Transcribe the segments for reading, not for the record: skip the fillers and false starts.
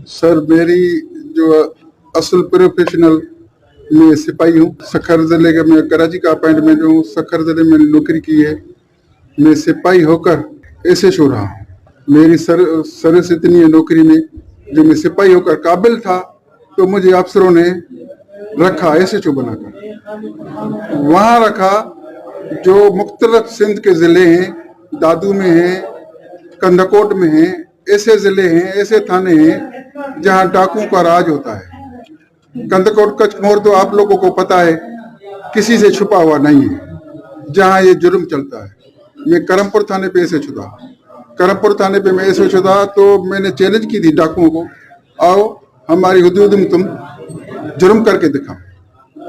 Sir मेरी जो असल प्रोफेशनल मैं सिपाही हूँ। सखर जिले के मैं कराची का अपॉइंटमेंट हूँ। सखर जिले में नौकरी की है। मैं सिपाही होकर एसएच हो रहा हूँ। मेरी सर्विस इतनी है नौकरी में, जो मैं सिपाही होकर काबिल था तो मुझे अफसरों ने रखा एसएचओ बनाकर। वहाँ रखा जो मुख्तलिफ सिंध के ज़िले हैं, दादू में हैं, कंदकोट में हैं, ऐसे ज़िले हैं, ऐसे थाने हैं जहाँ डाकुओं का राज होता है। कंदकोट कचमोर तो आप लोगों को पता है, किसी से छुपा हुआ नहीं है, जहाँ ये जुर्म चलता है। मैं करमपुर थाने पे एसएच था। करमपुर थाने पे मैं एसएच था तो मैंने चैलेंज की थी डाकुओं को, आओ हमारी हुदूद में तुम जुर्म करके दिखाओ।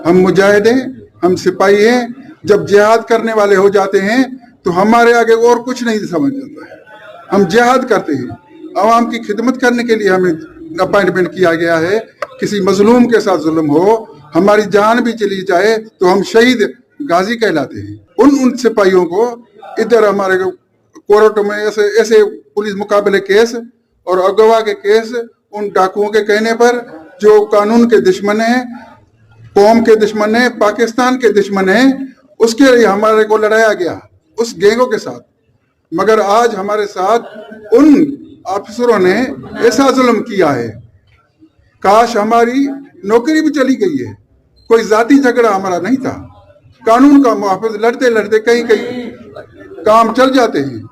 हम मुजाहिद हैं, हम सिपाही हैं। जब जिहाद करने वाले हो जाते हैं तो हमारे आगे और कुछ नहीं समझ आता है। हम जिहाद करते हैं, आवाम की खिदमत करने के लिए हमें अपॉइंटमेंट किया गया है। किसी मजलूम के साथ जुल्म हो, हमारी जान भी चली जाए तो हम शहीद गाजी कहलाते हैं। उन सिपाहियों को इधर हमारे कोर्ट में ऐसे पुलिस मुकाबले केस और अगवा के केस उन डाकुओं के कहने पर, जो कानून के दुश्मन हैं, कौम के दुश्मन हैं, पाकिस्तान के दुश्मन हैं, उसके लिए हमारे को लड़ाया गया उस गैंगों के साथ। मगर आज हमारे साथ उन अफसरों ने ऐसा जुल्म किया है, काश हमारी नौकरी भी चली गई है। कोई जाती झगड़ा हमारा नहीं था। कानून का मुहाफिज लड़ते लड़ते कहीं कहीं काम चल जाते हैं,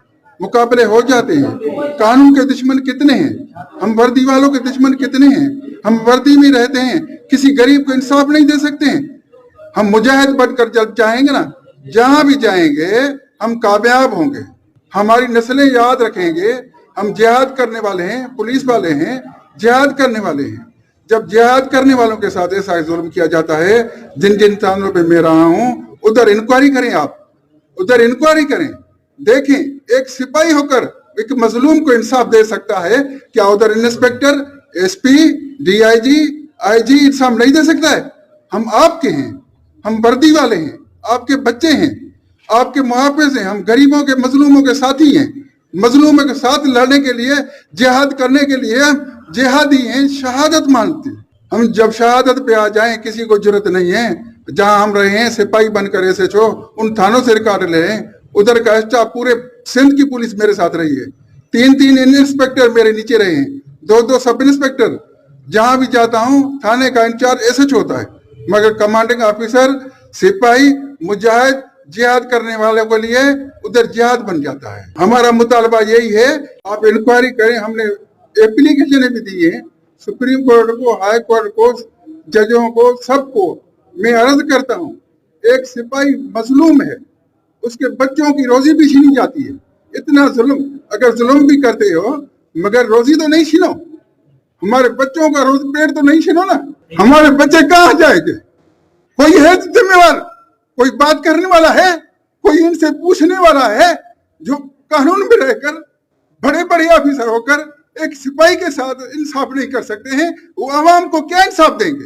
मुकाबले हो जाते हैं। कानून के दुश्मन कितने हैं, हम वर्दी वालों के दुश्मन कितने हैं। हम वर्दी में रहते हैं, किसी गरीब को इंसाफ नहीं दे सकते हैं। हम मुजाहिद बनकर जब जाएंगे ना, जहां भी जाएंगे हम कामयाब होंगे। हमारी नस्लें याद रखेंगे, हम जिहाद करने वाले हैं, पुलिस वाले हैं, जिहाद करने वाले हैं। जब जिहाद करने वालों के साथ ऐसा जुल्म किया जाता है, जिन जिन थानों पे मैं रहा हूँ, उधर इंक्वायरी करें, आप उधर इंक्वायरी करें, देखें एक सिपाही होकर एक मजलूम को इंसाफ दे सकता है क्या उधर इंस्पेक्टर, एसपी, डीआईजी, आईजी इंसाफ नहीं दे सकता है? हम आपके हैं, हम वर्दी वाले हैं, आपके बच्चे हैं, आपके मुहाफिज हैं। हम गरीबों के मजलूमों के साथी हैं। मजलूमों के साथ लड़ने के लिए, जिहाद करने के लिए जिहादी हैं, शहादत मांगते हैं। हम जब शहादत पे आ जाएं, किसी को जरूरत नहीं है। जहां हम रहे हैं सिपाही बनकर एसएचओ, उन थानों से रिकॉर्ड ले, उधर का स्टाफ पूरे सिंध की पुलिस मेरे साथ रही है। 3 इंस्पेक्टर मेरे नीचे रहे हैं, 2 सब इंस्पेक्टर। जहां भी जाता हूं थाने का इंचार्ज एसएच होता है, मगर कमांडिंग ऑफिसर सिपाही मुजाहिद जिहाद करने वालों के लिए उधर जिहाद बन जाता है। हमारा मुतालबा यही है, आप इंक्वायरी करें। हमने एप्लीकेशन भी दी है सुप्रीम कोर्ट को, हाई कोर्ट को, जजों को, सबको। मैं अर्ज करता हूँ, एक सिपाही मजलूम है, उसके बच्चों की रोजी भी छीनी जाती है। इतना जुल्म, अगर जुल्म भी करते हो मगर रोजी तो नहीं छीनो। हमारे बच्चों का रोज पेट तो नहीं छीनो ना। हमारे बच्चे कहाँ जाएंगे? कोई है जिम्मेवार? कोई बात करने वाला है? कोई इनसे पूछने वाला है? जो कानून में रहकर बड़े बड़े ऑफिसर होकर एक सिपाही के साथ इंसाफ नहीं कर सकते हैं, वो आवाम को क्या इंसाफ देंगे?